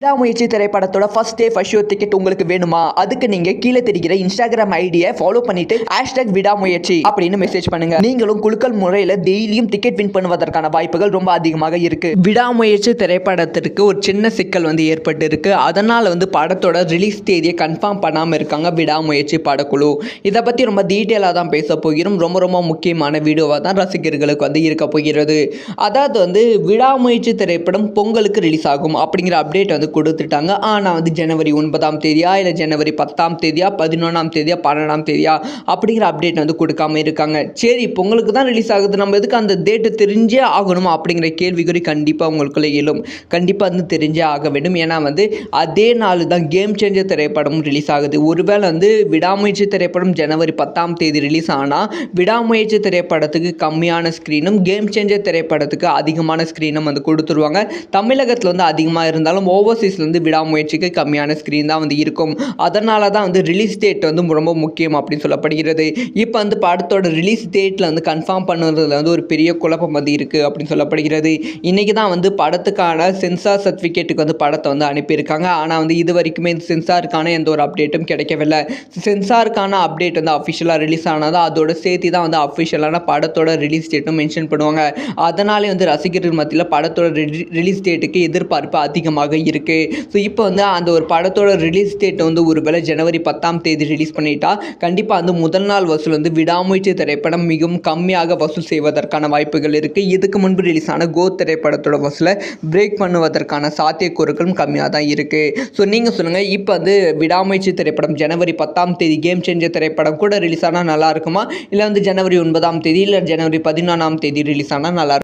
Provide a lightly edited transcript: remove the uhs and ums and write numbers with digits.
விடாமுயற்சி திரைப்படத்தோட first day first show ticket உங்களுக்கு வேணுமா? அதுக்கு நீங்க கீழே தெரிகிற இன்ஸ்டாகிராம் ஐடியை ஃபாலோ பண்ணிட்டு #விடாமுயற்சி அப்படின்னு மெசேஜ் பண்ணுங்க. நீங்களும் குலுக்கல் முறையில் டெய்லியும் டிக்கெட் வின் பண்ணுவதற்கான வாய்ப்புகள் ரொம்ப அதிகமாக இருக்கு. விடாமுயற்சி திரைப்படத்திற்கு ஒரு சின்ன சிக்கல் ஏற்பட்டு இருக்கு. அதனால படத்தோட ரிலீஸ் தேதியை கன்ஃபார்ம் பண்ணாம இருக்காங்க விடாமுயற்சி படக்குழு. இதை பத்தி ரொம்ப டீட்டெயிலாக தான் பேச போகிறோம். ரொம்ப ரொம்ப முக்கியமான வீடியோவாக தான் ரசிகர்களுக்கு இருக்க போகிறது. அதாவது விடாமுயற்சி திரைப்படம் பொங்கலுக்கு ரிலீஸ் ஆகும் அப்படிங்கிற அப்டேட் கொடுத்துட்டாங்க. ஆனால் ஜனவரி 9ஆம் தேதியா இல்லை ஜனவரி 10ஆம் தேதியா 11ஆம் தேதியா 12ஆம் தேதியா அப்படிங்கிற அப்டேட் கொடுக்காம இருக்காங்க. சரி, பொங்கலுக்கு தான் ரிலீஸ் ஆகுது, நம்ம எதுக்கு அந்த டேட்டு தெரிஞ்சே ஆகணுமா அப்படிங்கிற கேள்விக்குறி கண்டிப்பாக உங்களுக்குள்ள எழும். கண்டிப்பாக தெரிஞ்சே ஆக வேண்டும். ஏன்னா அதே நாள் தான் கேம் சேஞ்சர் திரைப்படம் ரிலீஸ் ஆகுது. ஒருவேளை விடாமுயற்சி திரைப்படம் ஜனவரி 10ஆம் தேதி ரிலீஸ் ஆனால் விடாமுயற்சி திரைப்படத்துக்கு கம்மியான ஸ்க்ரீனும் கேம் சேஞ்சர் திரைப்படத்துக்கு அதிகமான ஸ்க்ரீனும் கொடுத்துருவாங்க. தமிழகத்தில் அதிகமாக இருந்தாலும் ஓவர்சீஸ்லேருந்து விடாமுயற்சிக்கு கம்மியான ஸ்க்ரீன் தான் இருக்கும். அதனால தான் ரிலீஸ் டேட் ரொம்ப முக்கியம் அப்படின்னு சொல்லப்படுகிறது. இப்போ படத்தோட ரிலீஸ் டேட்டில் கன்ஃபார்ம் பண்ணுறதுல ஒரு பெரிய குழப்பம் இருக்குது அப்படின்னு சொல்லப்படுகிறது. இன்றைக்கி தான் படத்துக்கான சென்சார் சர்டிஃபிகேட்டுக்கு படத்தை அனுப்பியிருக்காங்க. ஆனால் இது வரைக்குமே சென்சாருக்கான எந்த ஒரு அப்டேட்டும் கிடைக்கவில்லை. சென்சாருக்கான அப்டேட் அஃபிஷியலாக ரிலீஸ் ஆனதா அதோட சேர்த்து தான் அஃபிஷியலான படத்தோட ரிலீஸ் டேட்டும் மென்ஷன் பண்ணுவாங்க. அதனாலே ரசிகர்கள் மத்தியில் படத்தோட ரிலீஸ் டேட்டுக்கு எதிர்பார்ப்பு அதிகமாக இருக்குது. ஸோ இப்போ அந்த ஒரு படத்தோட ரிலீஸ் டேட் ஒருவேளை ஜனவரி 10ஆம் தேதி ரிலீஸ் பண்ணிட்டா கண்டிப்பாக முதல் நாள் வசூல் விடாமுயற்சி திரைப்படம் மிகவும் கம்மியாக வசூல் செய்வதற்கான வாய்ப்புகள் இருக்குது. இதுக்கு முன்பு ரிலீஸ் ஆன கோ திரைப்படத்தோட வசூலை பிரேக் பண்ணுவதற்கான சாத்தியக்கூறுகளும் கம்மியாக தான் இருக்குது. ஸோ நீங்கள் சொல்லுங்கள், இப்போ விடாமுயற்சி திரைப்படம் ஜனவரி 10ஆம் தேதி கேம் சேஞ்சர் திரைப்படம் கூட ரிலீஸ் ஆனால் நல்லா இருக்குமா? இல்லை ஜனவரி 9ஆம் தேதி இல்லை ஜனவரி 14ஆம் தேதி ரிலீஸ் ஆனால் நல்லா